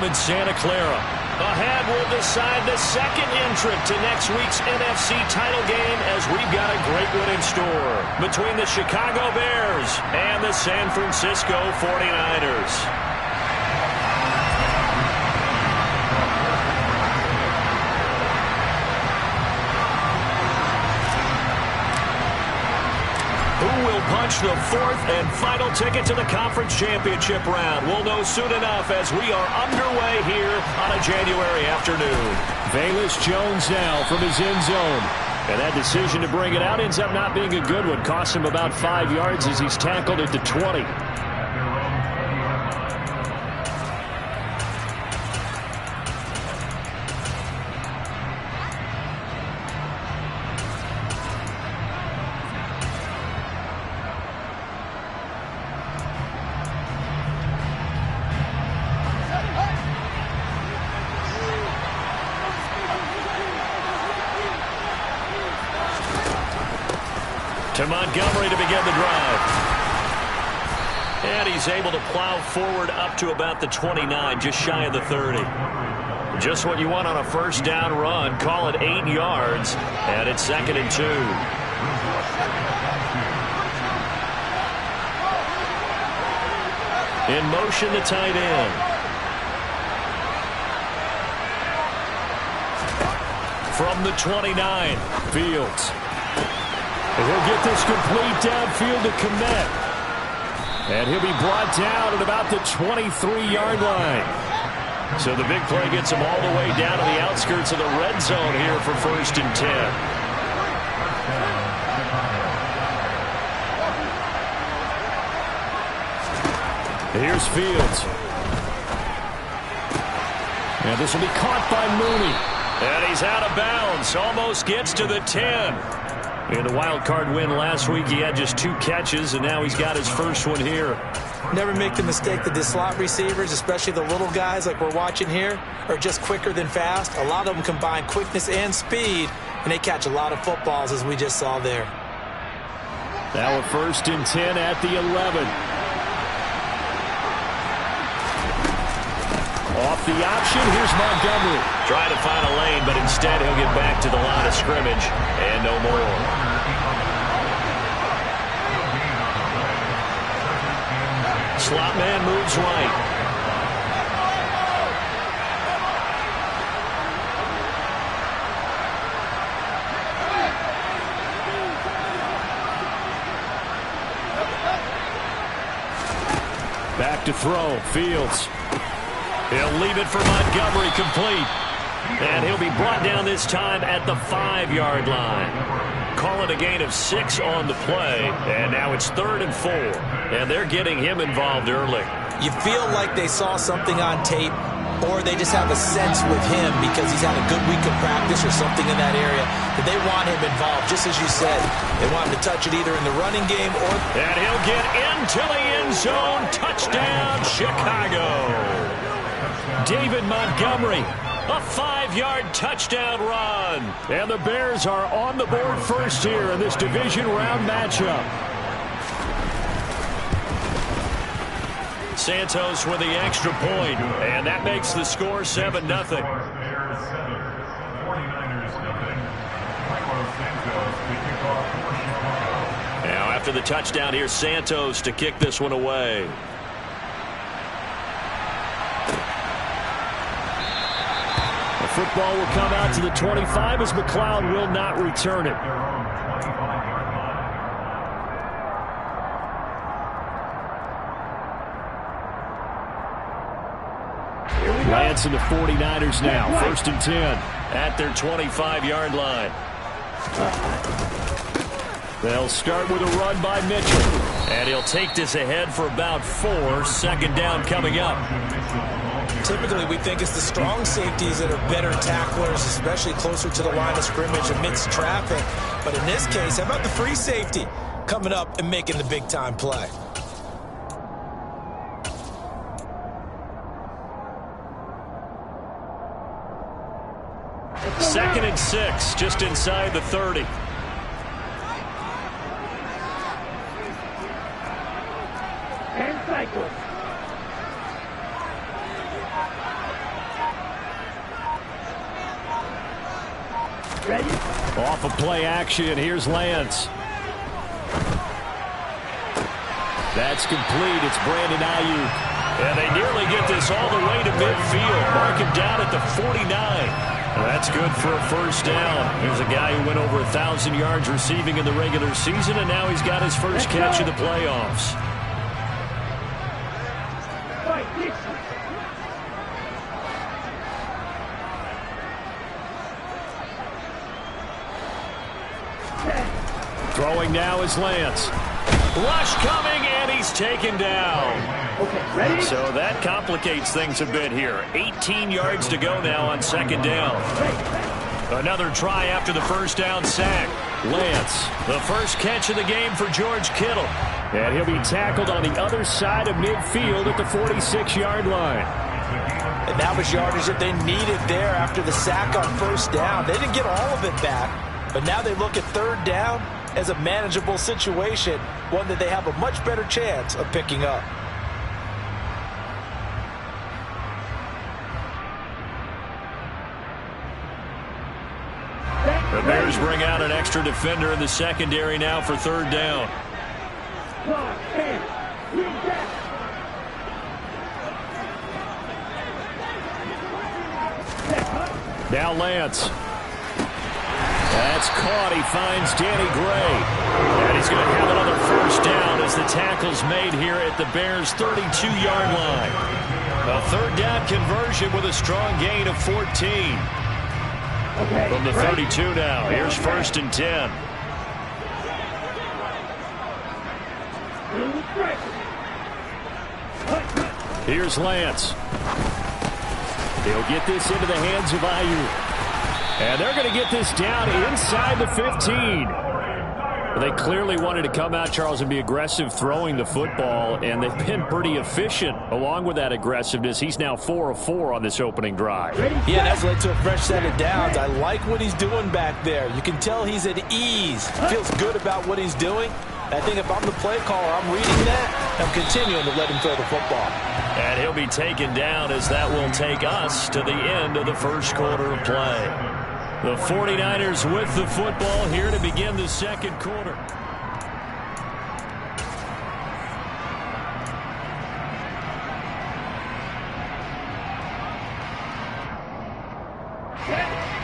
in Santa Clara. A hat will decide the second entrant to next week's NFC title game, as we've got a great one in store between the Chicago Bears and the San Francisco 49ers. Punch the fourth and final ticket to the conference championship round. We'll know soon enough as we are underway here on a January afternoon. Velus Jones now from his end zone. And that decision to bring it out ends up not being a good one. Costs him about 5 yards as he's tackled at the 20. To Montgomery to begin the drive. And he's able to plow forward up to about the 29, just shy of the 30. Just what you want on a first down run. Call it 8 yards, and it's 2nd and 2. In motion, the tight end. From the 29, Fields. And he'll get this complete downfield to Kmet. And he'll be brought down at about the 23-yard line. So the big play gets him all the way down to the outskirts of the red zone here for 1st and 10. Here's Fields. And this will be caught by Mooney. And he's out of bounds. Almost gets to the 10. In the wild card win last week, he had just 2 catches, and now he's got his first one here. Never make the mistake that the slot receivers, especially the little guys like we're watching here, are just quicker than fast. A lot of them combine quickness and speed, and they catch a lot of footballs, as we just saw there. Now a 1st and 10 at the 11. Off the option, here's Montgomery. Trying to find a lane, but instead he'll get back to the line of scrimmage and no more. Slot man moves right. Back to throw, Fields. He'll leave it for Montgomery, complete. And he'll be brought down this time at the 5-yard line. Call it a gain of 6 on the play, and now it's 3rd and 4. And they're getting him involved early. You feel like they saw something on tape, or they just have a sense with him because he's had a good week of practice or something in that area that they want him involved, just as you said. They want him to touch it either in the running game or... And he'll get into the end zone. Touchdown, Chicago. David Montgomery, a 5-yard touchdown run. And the Bears are on the board first here in this division round matchup. Santos with the extra point, and that makes the score 7-0. Now after the touchdown, here's Santos to kick this one away. Football will come out to the 25 as McLeod will not return it. Lance and the 49ers now. 1st and 10 at their 25-yard line. They'll start with a run by Mitchell. And he'll take this ahead for about 4. 2nd down coming up. Typically, we think it's the strong safeties that are better tacklers, especially closer to the line of scrimmage amidst traffic. But in this case, how about the free safety coming up and making the big-time play? Second and 6, just inside the 30. Off of play action, here's Lance. That's complete. It's Brandon Ayuk. And they nearly get this all the way to midfield. Mark him down at the 49. That's good for a first down. Here's a guy who went over 1,000 yards receiving in the regular season, and now he's got his first catch in the playoffs. Throwing now is Lance. Rush coming, and he's taken down. Okay, ready? So that complicates things a bit here. 18 yards to go now on second down. Another try after the first down sack. Lance, the first catch of the game for George Kittle. And he'll be tackled on the other side of midfield at the 46-yard line. And that was yardage that they needed there after the sack on first down. They didn't get all of it back, but now they look at third down as a manageable situation, one that they have a much better chance of picking up. The Bears bring out an extra defender in the secondary now for third down. Now Lance. That's caught. He finds Danny Gray. And he's going to have another first down as the tackle's made here at the Bears' 32-yard line. A third down conversion with a strong gain of 14. From the 32 now. Here's first and 10. Here's Lance. He'll get this into the hands of Ayuk. And they're going to get this down inside the 15. They clearly wanted to come out, Charles, and be aggressive throwing the football, and they've been pretty efficient along with that aggressiveness. He's now 4 of 4 on this opening drive. Yeah, that's led to a fresh set of downs. I like what he's doing back there. You can tell he's at ease. Feels good about what he's doing. I think if I'm the play caller, I'm reading that. I'm continuing to let him throw the football. And he'll be taken down as that will take us to the end of the first quarter of play. The 49ers with the football here to begin the second quarter.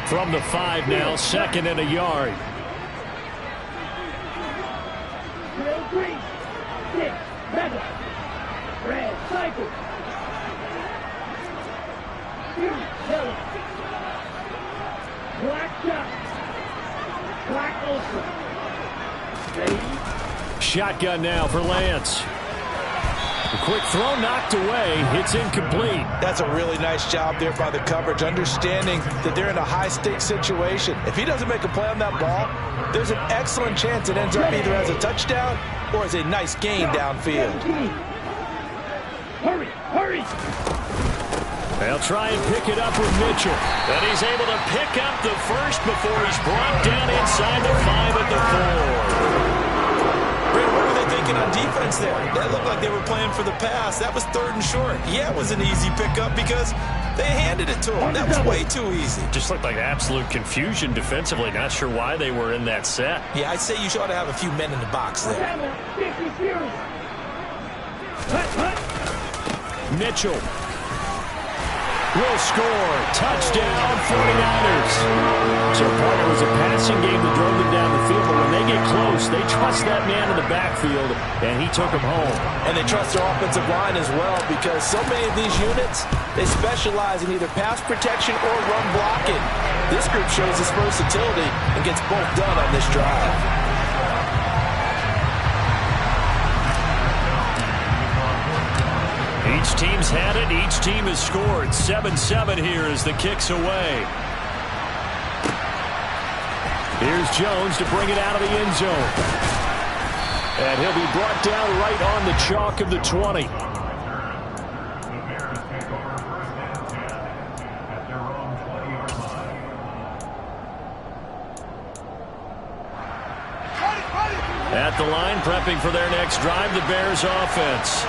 From the 5 now, second and a yard. Green, 6, 7, red, cycle. 2, yellow. Black shot. Black ultra. Ready? Shotgun now for Lance. A quick throw knocked away. It's incomplete. That's a really nice job there by the coverage, understanding that they're in a high-stakes situation. If he doesn't make a play on that ball, there's an excellent chance it ends up either as a touchdown or as a nice gain downfield. Hurry, hurry. They'll try and pick it up with Mitchell. And he's able to pick up the first before he's brought down inside the 5 at the 4. Brent, what were they thinking on defense there? That looked like they were playing for the pass. That was third and short. Yeah, it was an easy pickup because they handed it to him. That was way too easy. Just looked like absolute confusion defensively. Not sure why they were in that set. Yeah, I'd say you ought to have a few men in the box there. Mitchell will score. Touchdown, 49ers. So part it was a passing game that drove them down the field, but when they get close, they trust that man in the backfield, and he took them home. And they trust their offensive line as well, because so many of these units, they specialize in either pass protection or run blocking. This group shows its versatility and gets both done on this drive. Each team's had it. Each team has scored. 7-7 here as the kick's away. Here's Jones to bring it out of the end zone. And he'll be brought down right on the chalk of the 20. At the line, prepping for their next drive, the Bears offense.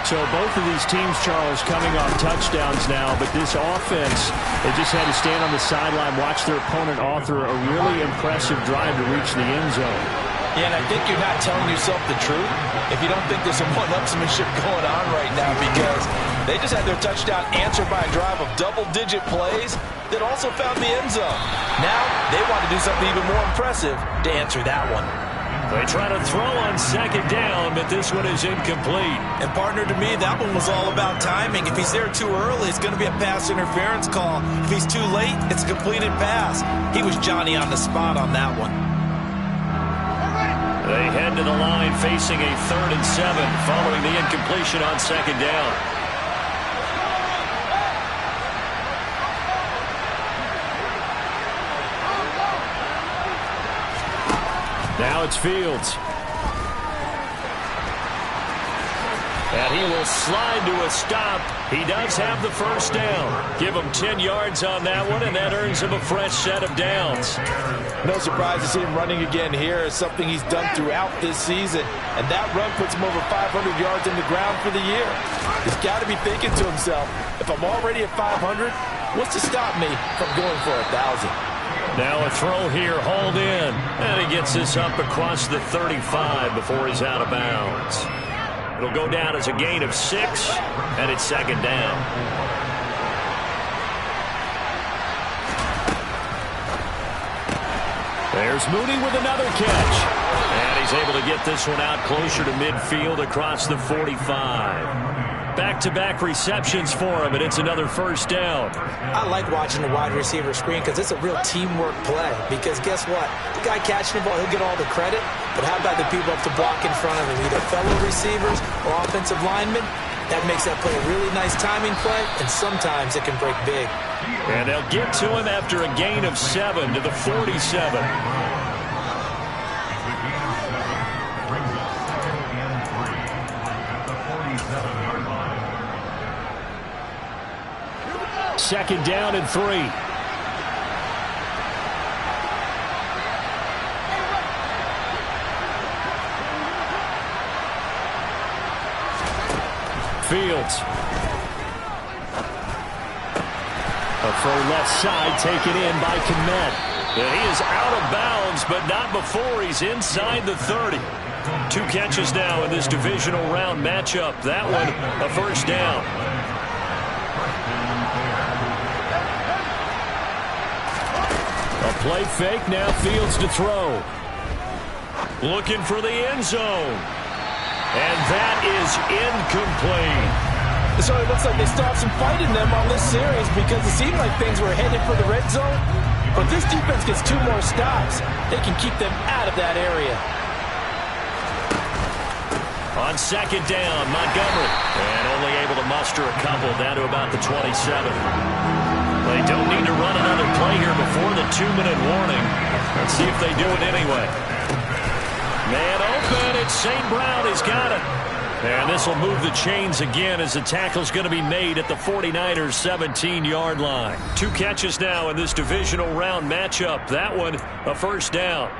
So both of these teams, Charles, coming off touchdowns now, but this offense, they just had to stand on the sideline, watch their opponent author a really impressive drive to reach the end zone. Yeah, and I think you're not telling yourself the truth if you don't think there's some one-upsmanship going on right now, because they just had their touchdown answered by a drive of double-digit plays that also found the end zone. Now they want to do something even more impressive to answer that one. They try to throw on second down, but this one is incomplete. And partner, to me, that one was all about timing. If he's there too early, it's going to be a pass interference call. If he's too late, it's a completed pass. He was Johnny on the spot on that one. They head to the line facing a 3rd and 7 following the incompletion on second down. Now it's Fields. And he will slide to a stop. He does have the first down. Give him 10 yards on that one, and that earns him a fresh set of downs. No surprise to see him running again here. It's something he's done throughout this season. And that run puts him over 500 yards in the ground for the year. He's got to be thinking to himself, if I'm already at 500, what's to stop me from going for 1,000? Now a throw here, hauled in. And he gets this up across the 35 before he's out of bounds. It'll go down as a gain of 6, and it's second down. There's Mooney with another catch. And he's able to get this one out closer to midfield across the 45. Back-to-back receptions for him, and it's another first down. I like watching the wide receiver screen because it's a real teamwork play. Because guess what? The guy catching the ball, he'll get all the credit. But how about the people up to block in front of him, either fellow receivers or offensive linemen? That makes that play a really nice timing play, and sometimes it can break big. And they'll get to him after a gain of 7 to the 47. Second down and 3. Fields. A throw left side taken in by Kmet. And he is out of bounds, but not before he's inside the 30. 2 catches now in this divisional round matchup. That one a first down. A play fake, now Fields to throw. Looking for the end zone. And that is incomplete. So it looks like they stopped some fight in them on this series because it seemed like things were headed for the red zone. But this defense gets 2 more stops. They can keep them out of that area. On second down, Montgomery. And only able to muster a couple down to about the 27. They don't need to run another play here before the 2-minute warning. Let's see if they do it anyway. Man open, it's St. Brown. He's got it. And this will move the chains again as the tackle's going to be made at the 49ers' 17-yard line. 2 catches now in this divisional round matchup. That one a first down.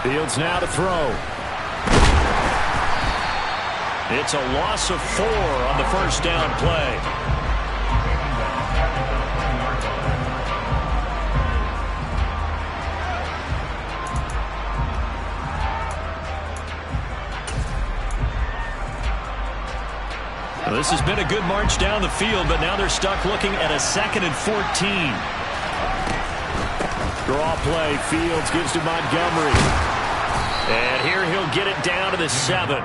Fields now to throw. It's a loss of 4 on the first down play. Well, this has been a good march down the field, but now they're stuck looking at a 2nd and 14. Draw play. Fields gives to Montgomery. And here he'll get it down to the 7.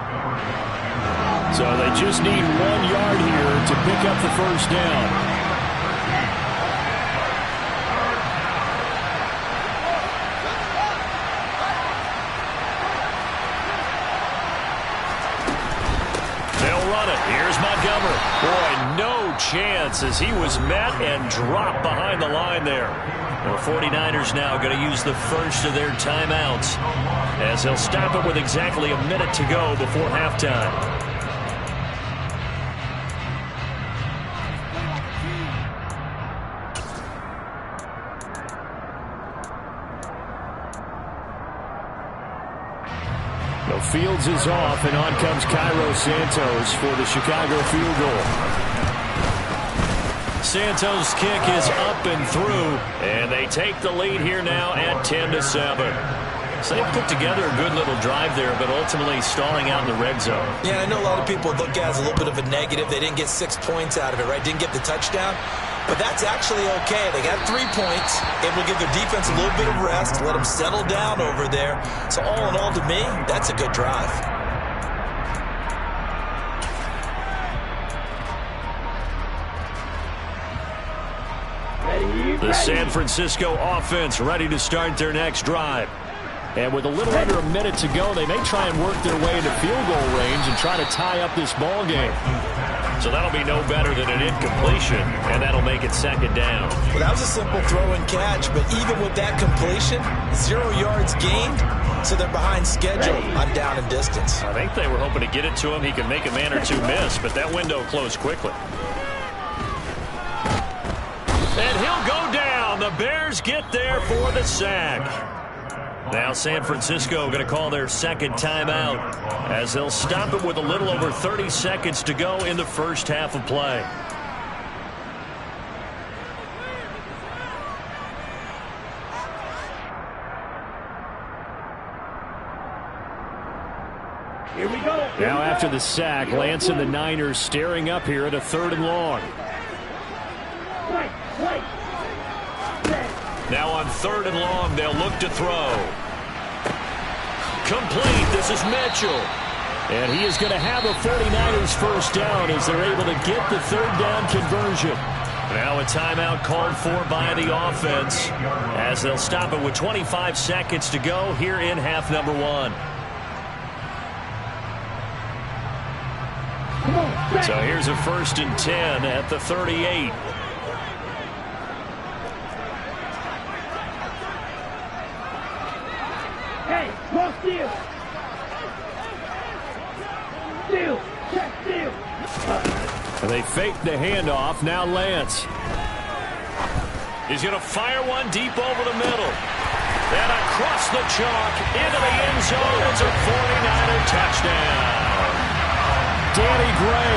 So they just need 1 yard here to pick up the first down. They'll run it. Here's Montgomery. Boy, no chance as he was met and dropped behind the line there. The 49ers now going to use the first of their timeouts as they'll stop it with exactly a minute to go before halftime. Fields is off, and on comes Cairo Santos for the Chicago field goal. Santos' kick is up and through, and they take the lead here now at 10-7. So they put together a good little drive there, but ultimately stalling out in the red zone. Yeah, I know a lot of people look at it as a little bit of a negative. They didn't get 6 points out of it, right? Didn't get the touchdown. But that's actually okay. They got 3 points, able to give their defense a little bit of rest, let them settle down over there. So all in all, to me, that's a good drive. The San Francisco offense ready to start their next drive. And with a little under a minute to go, they may try and work their way into field goal range and try to tie up this ball game. So that'll be no better than an incompletion, and that'll make it second down. Well, that was a simple throw and catch, but even with that completion, 0 yards gained, so they're behind schedule on down and distance. I think they were hoping to get it to him. He could make a man or two miss, but that window closed quickly. And he'll go down. The Bears get there for the sack. Now San Francisco going to call their second timeout as they'll stop it with a little over 30 seconds to go in the first half of play. Here we go. Now after the sack, Lance and the Niners staring up here at a 3rd and long. Now on 3rd and long, they'll look to throw. Complete. This is Mitchell. And he is going to have a 49ers first down as they're able to get the 3rd down conversion. Now a timeout called for by the offense as they'll stop it with 25 seconds to go here in half number 1. So here's a 1st and 10 at the 38. Hey, cross steal. Steal. Check steal. They fake the handoff. Now Lance. He's going to fire one deep over the middle. And across the chalk into the end zone. It's a 49er touchdown. Danny Gray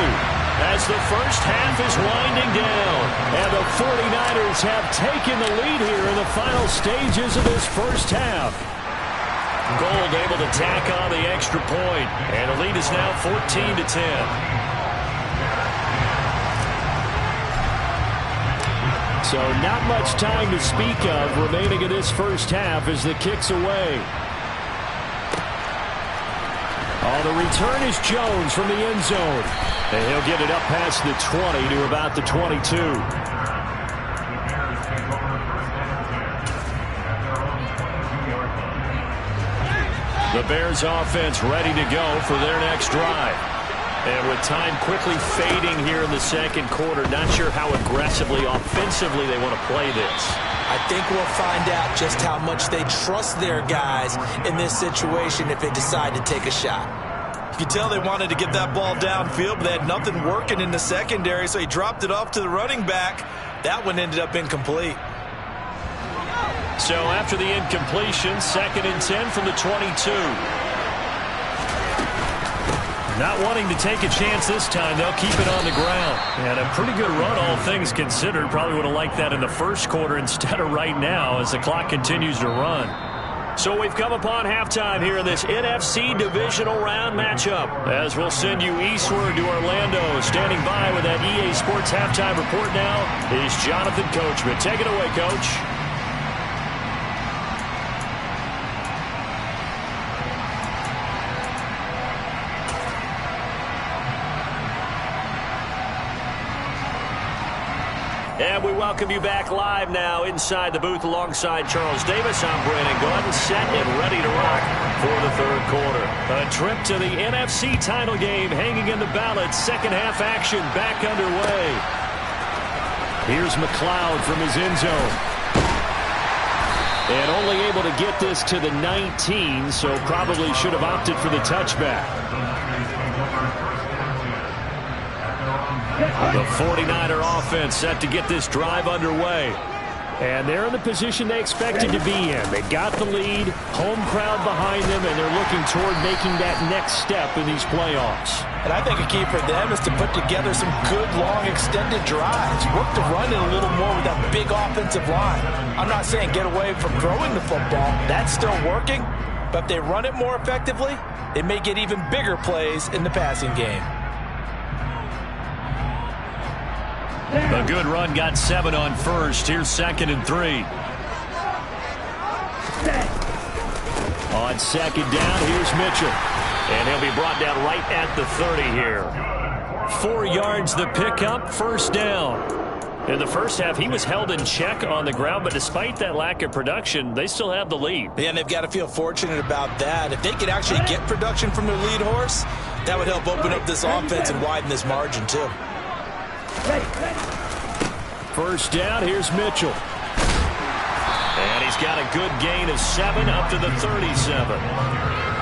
as the first half is winding down. And the 49ers have taken the lead here in the final stages of this first half. Gold able to tack on the extra point, and the lead is now 14-10. So not much time to speak of remaining in this first half as the kick's away. On the return is Jones from the end zone, and he'll get it up past the 20 to about the 22. The Bears offense ready to go for their next drive. And with time quickly fading here in the second quarter, not sure how aggressively, offensively they want to play this. I think we'll find out just how much they trust their guys in this situation if they decide to take a shot. You can tell they wanted to get that ball downfield, but they had nothing working in the secondary, so he dropped it off to the running back. That one ended up incomplete. So after the incompletion, 2nd and 10 from the 22. Not wanting to take a chance this time, they'll keep it on the ground. And a pretty good run, all things considered. Probably would have liked that in the first quarter instead of right now as the clock continues to run. So we've come upon halftime here in this NFC divisional round matchup. As we'll send you eastward to Orlando. Standing by with that EA Sports halftime report now is Jonathan Coachman. Take it away, Coach. And we welcome you back live now inside the booth alongside Charles Davis. I'm Brandon Gordon, set and ready to rock for the third quarter. A trip to the NFC title game hanging in the balance. Second half action back underway. Here's McLeod from his end zone. And only able to get this to the 19, so probably should have opted for the touchback. The 49er offense set to get this drive underway. And they're in the position they expected to be in. They got the lead, home crowd behind them, and they're looking toward making that next step in these playoffs. And I think a key for them is to put together some good, long, extended drives. Work the run in a little more with that big offensive line. I'm not saying get away from throwing the football. That's still working. But if they run it more effectively, they may get even bigger plays in the passing game. A good run got 7 on first. Here's 2nd and 3. On 2nd down, here's Mitchell. And he'll be brought down right at the 30 here. 4 yards the pickup, 1st down. In the first half, he was held in check on the ground, but despite that lack of production, they still have the lead. Yeah, and they've got to feel fortunate about that. If they could actually get production from their lead horse, that would help open up this offense and widen this margin too. 1st down, here's Mitchell. And he's got a good gain of 7 up to the 37.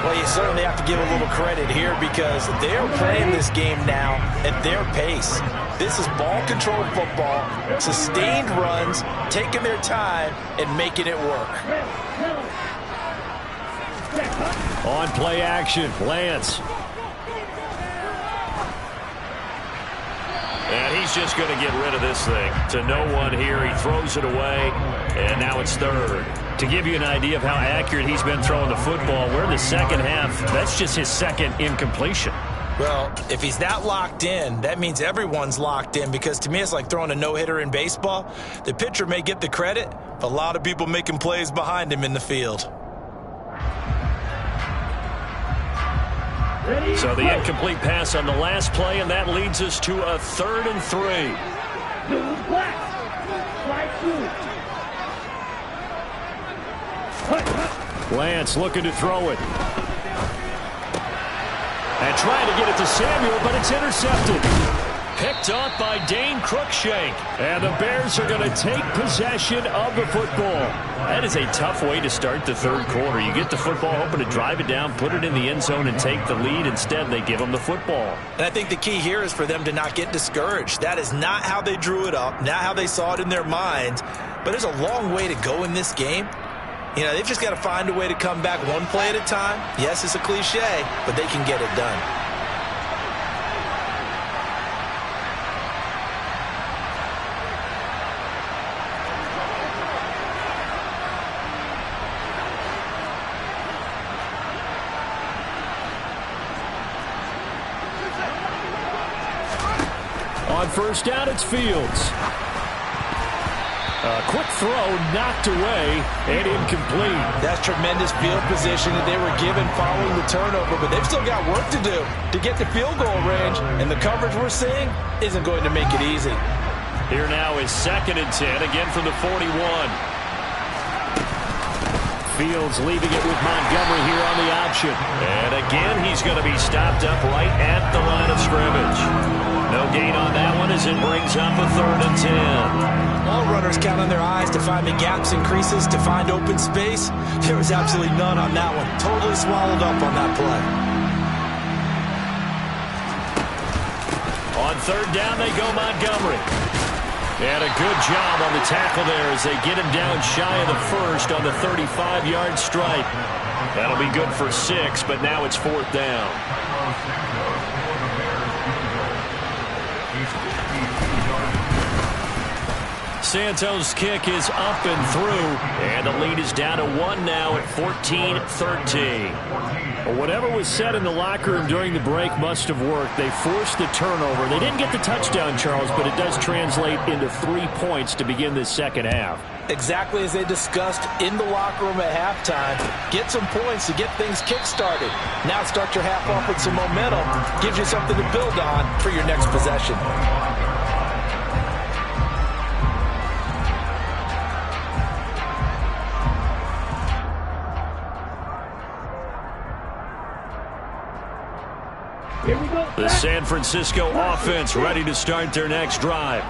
Well, you certainly have to give a little credit here because they're playing this game now at their pace. This is ball control football, sustained runs, taking their time and making it work. On play action, Lance. And he's just going to get rid of this thing. To no one here, he throws it away, and now it's 3rd. To give you an idea of how accurate he's been throwing the football, we're in the second half. That's just his 2nd incompletion. Well, if he's that locked in, that means everyone's locked in because to me it's like throwing a no-hitter in baseball. The pitcher may get the credit, but a lot of people making plays behind him in the field. So the incomplete pass on the last play, and that leads us to a 3rd and 3. Lance looking to throw it. And trying to get it to Samuel, but it's intercepted. Picked off by Dane Cruikshank. And the Bears are going to take possession of the football. That is a tough way to start the 3rd quarter. You get the football, hoping to drive it down, put it in the end zone, and take the lead. Instead, they give them the football. And I think the key here is for them to not get discouraged. That is not how they drew it up, not how they saw it in their minds. But there's a long way to go in this game. You know, they've just got to find a way to come back one play at a time. Yes, it's a cliche, but they can get it done. On 1st down, it's Fields. A quick throw knocked away and incomplete. That's tremendous field position that they were given following the turnover, but they've still got work to do to get to field goal range, and the coverage we're seeing isn't going to make it easy. Here now is 2nd and 10, again from the 41. Fields leaving it with Montgomery here on the option. And again, he's going to be stopped up right at the line of scrimmage. No gain on that one as it brings up a 3rd and 10. All runners count on their eyes to find the gaps and creases, to find open space. There was absolutely none on that one. Totally swallowed up on that play. On 3rd down, they go Montgomery. And a good job on the tackle there as they get him down shy of the 1st on the 35-yard strike. That'll be good for 6, but now it's 4th down. Santos' kick is up and through, and the lead is down to 1 now at 14-13. Well, whatever was said in the locker room during the break must have worked. They forced the turnover. They didn't get the touchdown, Charles, but it does translate into 3 points to begin this second half. Exactly as they discussed in the locker room at halftime. Get some points to get things kick-started. Now start your half off with some momentum. Gives you something to build on for your next possession. The San Francisco offense ready to start their next drive.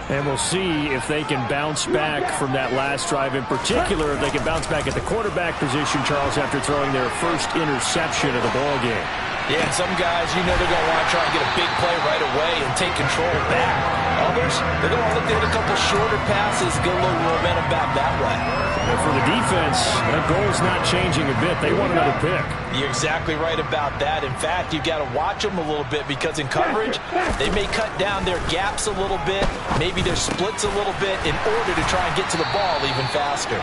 And we'll see if they can bounce back from that last drive in particular, if they can bounce back at the quarterback position, Charles, after throwing their first interception of the ballgame. Yeah, and some guys, you know they're going to want to try and get a big play right away and take control back. Others, they're going to look to hit a couple shorter passes, get a little momentum back that way. And for the defense, that goal's not changing a bit. They want another pick. You're exactly right about that. In fact, you've got to watch them a little bit because in coverage, they may cut down their gaps a little bit, maybe their splits a little bit in order to try and get to the ball even faster.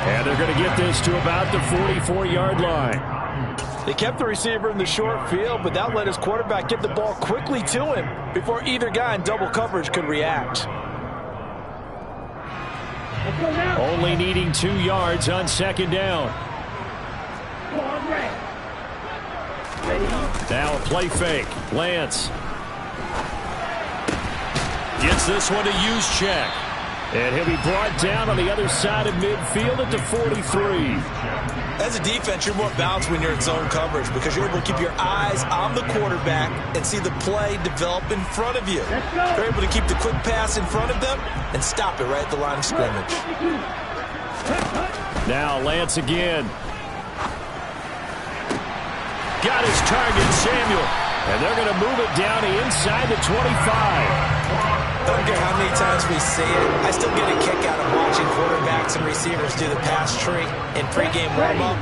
And they're going to get this to about the 44-yard line. They kept the receiver in the short field, but that let his quarterback get the ball quickly to him before either guy in double coverage could react. Only needing 2 yards on second down. Now a play fake. Lance gets this one to Juszczyk. And he'll be brought down on the other side of midfield at the 43. As a defense, you're more balanced when you're in zone coverage because you're able to keep your eyes on the quarterback and see the play develop in front of you. You're able to keep the quick pass in front of them and stop it right at the line of scrimmage. Now Lance again. Got his target, Samuel. And they're going to move it down to inside the 25. I don't care how many times we see it, I still get a kick out of watching quarterbacks and receivers do the pass tree in pregame warm-up.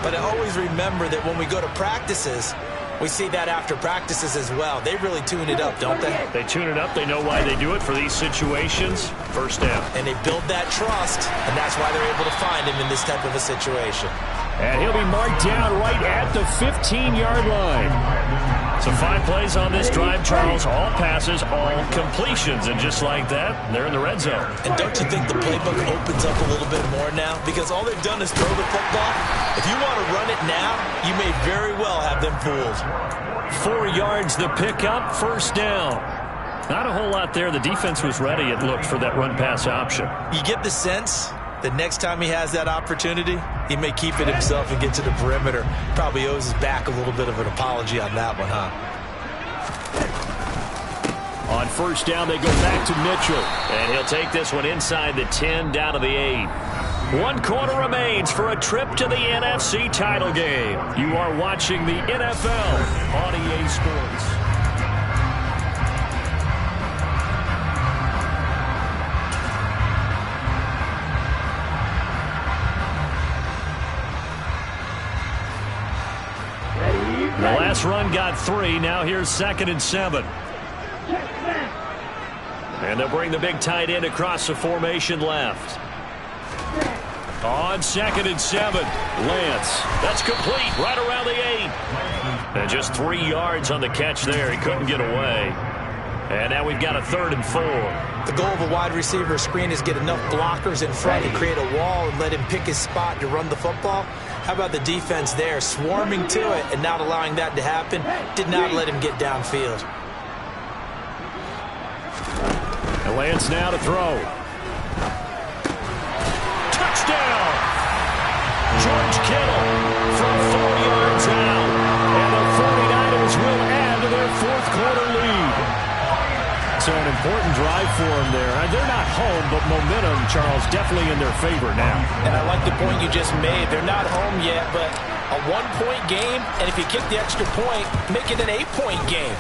But I always remember that when we go to practices, we see that after practices as well. They really tune it up, don't they? They tune it up. They know why they do it for these situations. First down. And they build that trust, and that's why they're able to find him in this type of a situation. And he'll be marked down right at the 15-yard line. So 5 plays on this drive, Charles. All passes, all completions. And just like that, they're in the red zone. And don't you think the playbook opens up a little bit more now? Because all they've done is throw the football. If you want to run it now, you may very well have them fooled. 4 yards the pickup, first down. Not a whole lot there. The defense was ready, it looked, for that run-pass option. You get the sense that next time he has that opportunity, he may keep it himself and get to the perimeter. Probably owes his back a little bit of an apology on that one, huh? On first down, they go back to Mitchell. And he'll take this one inside the 10, down to the 8. 1 quarter remains for a trip to the NFC title game. You are watching the NFL on EA Sports. The last run got 3. Now here's 2nd and 7. And they'll bring the big tight end across the formation left. On 2nd and 7, Lance. That's complete right around the 8. And just 3 yards on the catch there. He couldn't get away. And now we've got a 3rd and 4. The goal of a wide receiver screen is get enough blockers in front to create a wall and let him pick his spot to run the football. How about the defense there, swarming to it and not allowing that to happen? Did not let him get downfield. And Lance now to throw. Touchdown! George Kittle from 4 yards out. And the 49ers will add to their 4th quarter lead. So an important drive for them there. They're not home, but momentum, Charles, definitely in their favor now. And I like the point you just made. They're not home yet, but a 1-point game, and if you kick the extra point, make it an 8-point game.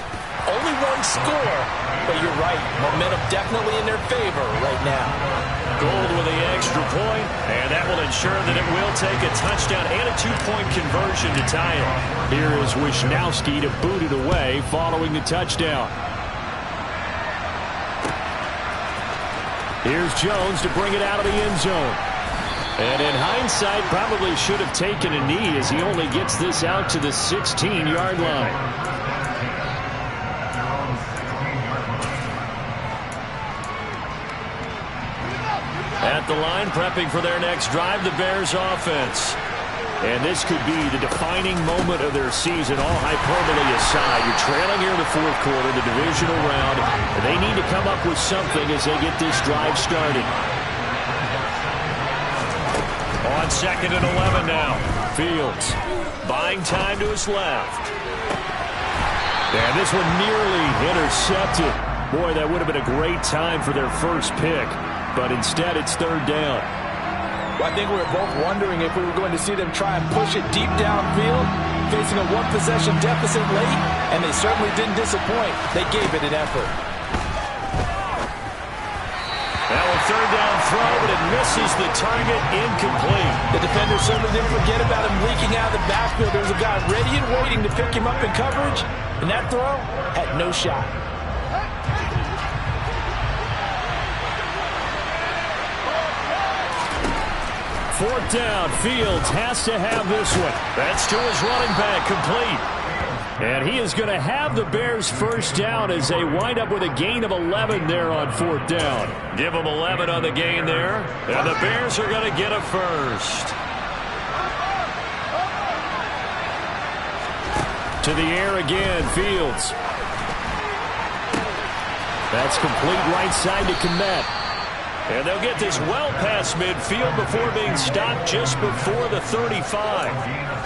Only 1 score, but you're right. Momentum definitely in their favor right now. Gold with the extra point, and that will ensure that it will take a touchdown and a 2-point conversion to tie it. Here is Wisnowski to boot it away following the touchdown. Here's Jones to bring it out of the end zone. And in hindsight, probably should have taken a knee as he only gets this out to the 16-yard line. At the line, prepping for their next drive, the Bears offense. And this could be the defining moment of their season, all hyperbole aside. You're trailing here in the 4th quarter, the divisional round, and they need to come up with something as they get this drive started. On 2nd and 11 now, Fields buying time to his left. And this one nearly intercepted. Boy, that would have been a great time for their first pick, but instead it's third down. Well, I think we were both wondering if we were going to see them try and push it deep downfield, facing a one-possession deficit late, and they certainly didn't disappoint. They gave it an effort. Now a third down throw, but it misses the target, incomplete. The defender certainly didn't forget about him leaking out of the backfield. There was a guy ready and waiting to pick him up in coverage, and that throw had no shot. Fourth down, Fields has to have this one. That's to his running back, complete. And he is going to have the Bears first down as they wind up with a gain of 11 there on fourth down. Give them 11 on the gain there, and the Bears are going to get a first. To the air again, Fields. That's complete right side to Kmet. And they'll get this well past midfield before being stopped just before the 35.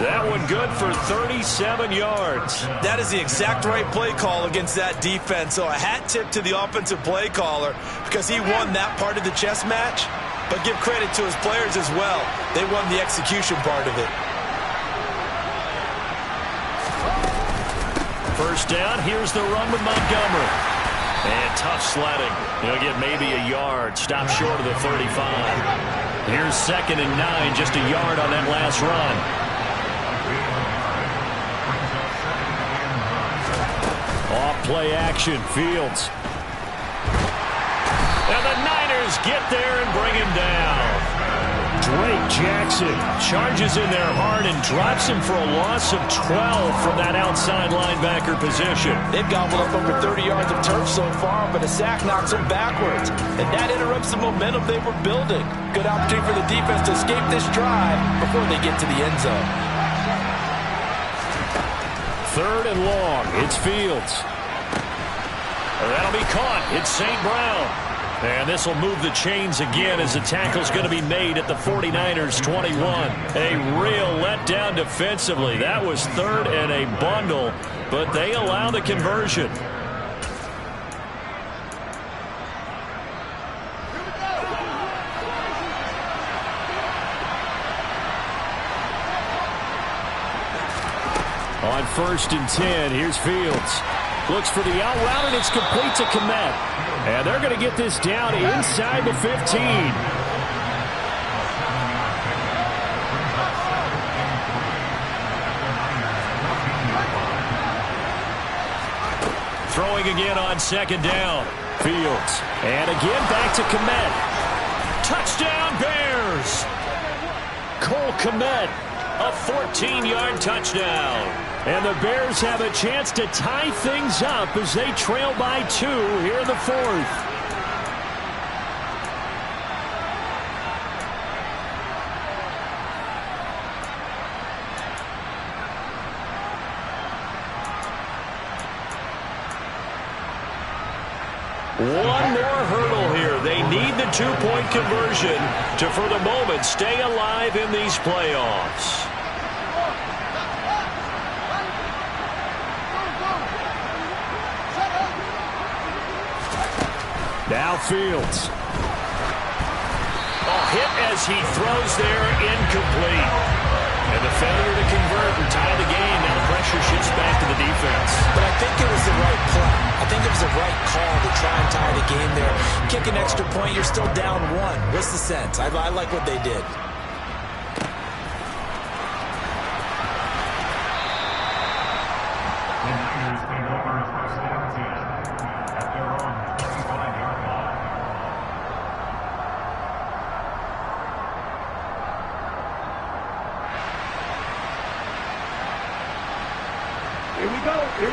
That one good for 37 yards. That is the exact right play call against that defense. So a hat tip to the offensive play caller because he won that part of the chess match. But give credit to his players as well. They won the execution part of it. First down, here's the run with Montgomery. And tough sledding. He'll get maybe a yard. Stop short of the 35. Here's 2nd and 9, just a yard on that last run. Off play action, Fields. And the Niners get there and bring him down. Drake Jackson charges in there hard and drops him for a loss of 12 from that outside linebacker position. They've gobbled up over 30 yards of turf so far, but a sack knocks them backwards. And that interrupts the momentum they were building. Good opportunity for the defense to escape this drive before they get to the end zone. Third and long. It's Fields. That'll be caught. It's St. Brown. And this will move the chains again as the tackle's going to be made at the 49ers 21. A real letdown defensively. That was third and a bundle, but they allow the conversion. On 1st and 10, here's Fields. Looks for the out route, and it's complete to Kmet. And they're going to get this down inside the 15. Throwing again on 2nd down. Fields. And again back to Kmet. Touchdown Bears! Cole Kmet, a 14-yard touchdown. And the Bears have a chance to tie things up as they trail by 2 here in the 4th. One more hurdle here. They need the 2-point conversion to, for the moment, stay alive in these playoffs. Now Fields. Hit as he throws there, incomplete. And the failure to convert and tie the game. Now the pressure shifts back to the defense. But I think it was the right play. I think it was the right call to try and tie the game there. Kick an extra point, you're still down 1. What's the sense? I like what they did.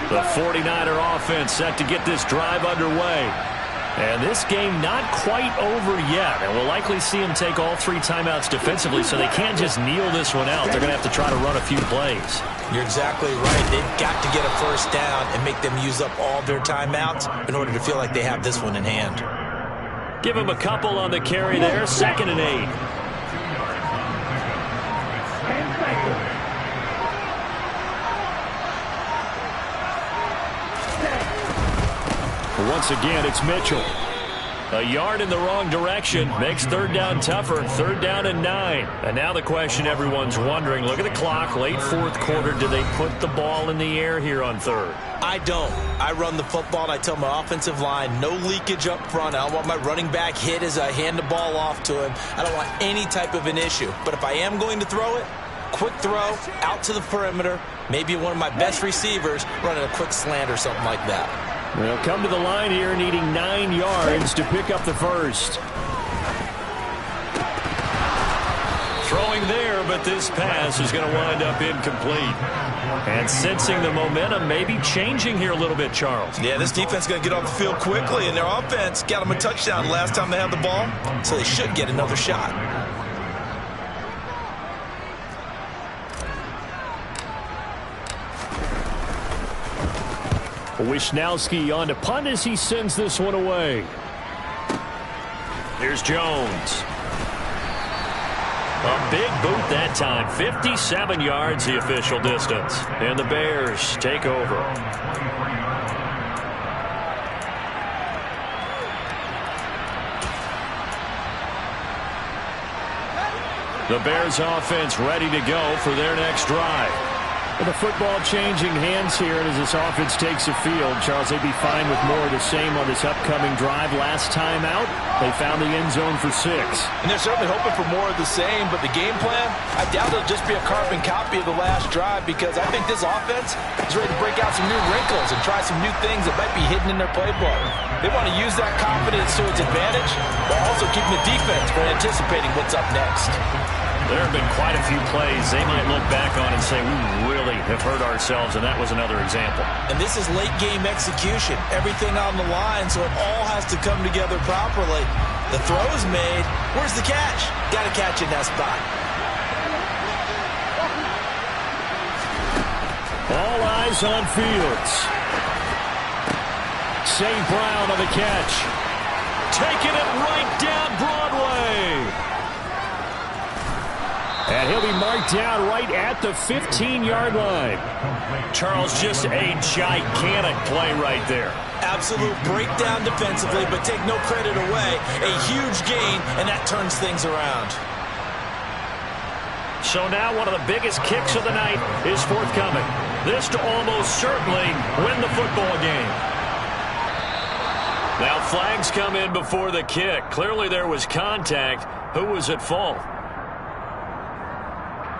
The 49er offense set to get this drive underway. And this game not quite over yet. And we'll likely see them take all 3 timeouts defensively, so they can't just kneel this one out. They're going to have to try to run a few plays. You're exactly right. They've got to get a first down and make them use up all their timeouts in order to feel like they have this one in hand. Give them a couple on the carry there. 2nd and 8. Once again, it's Mitchell. A yard in the wrong direction makes third down tougher. Third down and 9. And now the question everyone's wondering, look at the clock, late fourth quarter. Do they put the ball in the air here on third? I don't. I run the football, and I tell my offensive line, no leakage up front. I don't want my running back hit as I hand the ball off to him. I don't want any type of an issue. But if I am going to throw it, quick throw, out to the perimeter, maybe one of my best receivers running a quick slant or something like that. They'll come to the line here needing 9 yards to pick up the first. Throwing there, but this pass is going to wind up incomplete. And sensing the momentum maybe changing here a little bit, Charles. Yeah, this defense is going to get off the field quickly, and their offense got them a touchdown last time they had the ball, so they should get another shot. Wishnowski on to punt as he sends this one away. Here's Jones. A big boot that time. 57 yards the official distance. And the Bears take over. The Bears offense ready to go for their next drive. With the football changing hands here, and as this offense takes the field, Charles, they'd be fine with more of the same on this upcoming drive. Last time out, they found the end zone for 6. And they're certainly hoping for more of the same, but the game plan, I doubt it'll just be a carbon copy of the last drive, because I think this offense is ready to break out some new wrinkles and try some new things that might be hidden in their playbook. They want to use that confidence to its advantage, while also keeping the defense from anticipating what's up next. There have been quite a few plays they might look back on and say, we really have hurt ourselves, and that was another example. And this is late game execution. Everything on the line, so it all has to come together properly. The throw is made. Where's the catch? Got to catch in that spot. All eyes on Fields. St. Brown on the catch. Taking it right down Broadway. And he'll be marked down right at the 15-yard line. Charles, just a gigantic play right there. Absolute breakdown defensively, but take no credit away. A huge gain, and that turns things around. So now one of the biggest kicks of the night is forthcoming. This to almost certainly win the football game. Now flags come in before the kick. Clearly there was contact. Who was at fault?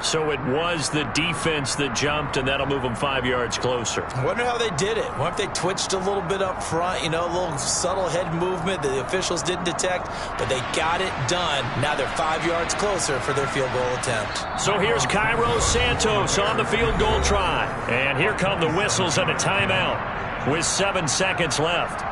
So it was the defense that jumped, and that'll move them 5 yards closer. I wonder how they did it. I wonder if they twitched a little bit up front, a little subtle head movement that the officials didn't detect, but they got it done. Now they're 5 yards closer for their field goal attempt. So here's Cairo Santos on the field goal try. And here come the whistles and a timeout with 7 seconds left.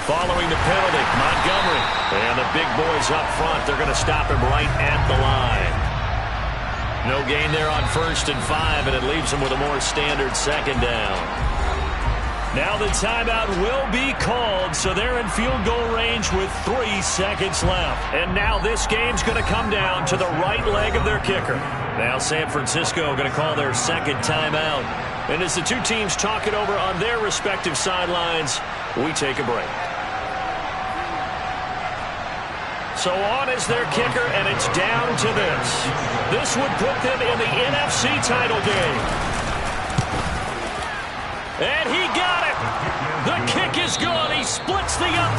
Following the penalty, Montgomery. And the big boys up front, they're going to stop him right at the line. No gain there on 1st and 5, and it leaves them with a more standard 2nd down. Now the timeout will be called, so they're in field goal range with 3 seconds left. And now this game's going to come down to the right leg of their kicker. Now San Francisco going to call their 2nd timeout. And as the two teams talk it over on their respective sidelines, we take a break. So on is their kicker, and it's down to this. This would put them in the NFC title game. And he got it. The kick is good. He splits the up.